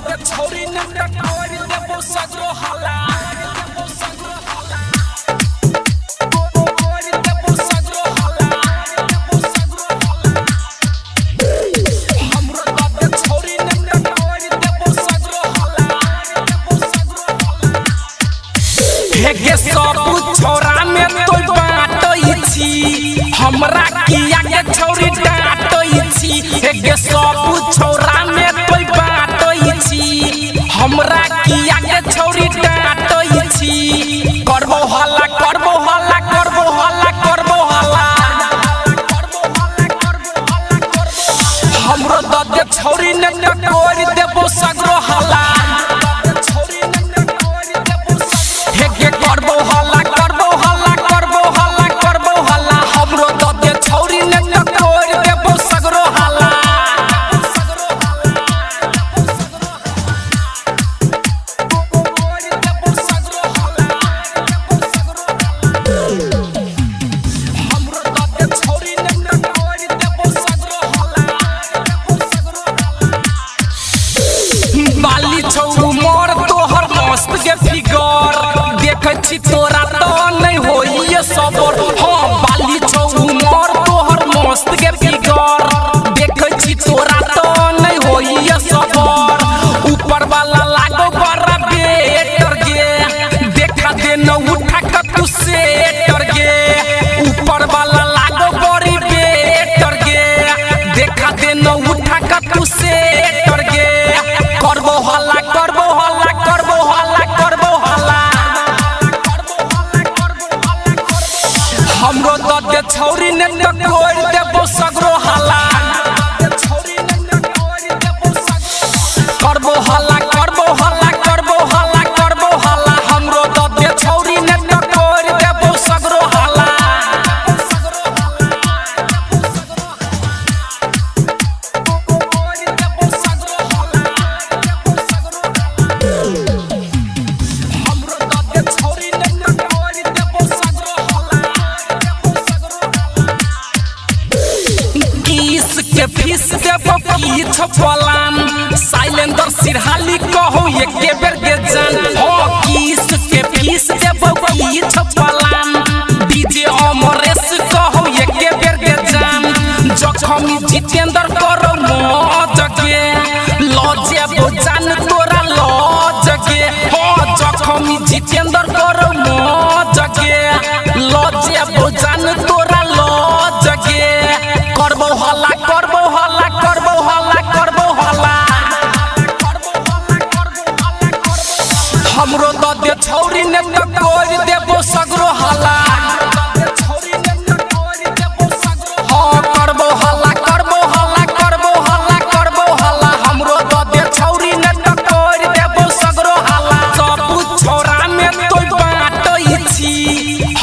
दे छोरी ने टकोर देबो सगरो हला हेगे सब छोरा में तो बाटई छी हमरा किया के छोरी डाटई छी हेगे सब छोरा में तो बाटई छी हमरा किया के छोरी डाटई छी करबो हल्ला करबो हल्ला करबो हल्ला करबो हल्ला हमरो दे छोरी ने टकोर देबो सगरो हल्ला तोरा तो नहीं होई सबर हां बाली छौ उमर तोहर मस्त के फिगर देखै छी तोरा तो नहीं होई सबर ऊपर वाला लागो बड़ा बेटर गे देखा दे न उठा के तू सेटर गे ऊपर वाला लागो बड़ी बेटर गे देखा दे न उठा के तू सेटर गे करबो हल्ला करबो हल्ला करबो हल्ला करबो हल्ला हमरो दे छोरी ने टकोर देबो सगरो हल्ला करबो हल्ला करबो हल्ला करबो हल्ला करबो हल्ला हमरो दे छोरी ने टकोर देबो सगरो हल्ला फीस देबो की छपलान साइलेंडर सिरहाली कहो एके बेर के जान हो किस के फीस देबो की छपलान डीजे अमरेश कहो एके बेर के जान जखमी जितेंद्र करो मौजगे लजेबो जान तोरा लजगे हो जखमी जितेंद्र करो मौजगे लजेबो जान तोरा लजगे करबो हल्ला करबो हल्ला करबो हल्ला करबो हल्ला हमरो दे छोरी ने टकोर देबो सगरो हल्ला हां करबो हल्ला करबो हल्ला करबो हल्ला करबो हल्ला हमरो दे छोरी ने टकोर देबो सगरो हल्ला सब छोरा में तो बाटई छी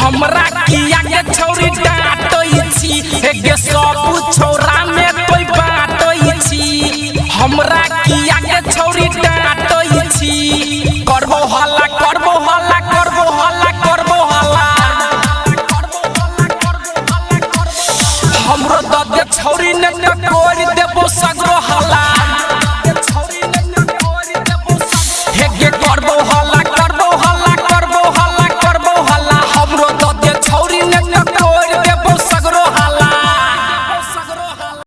हमरा किया के छोरी डाटई छी हेगे सब छोरा में कोई बाटई छी हमरा किया के छोरी डाटई छी करबो हल्ला करबो हल्ला करबो हल्ला करबो हल्ला हमरो दे छोरी ने टकोर देबो सगरो हल्ला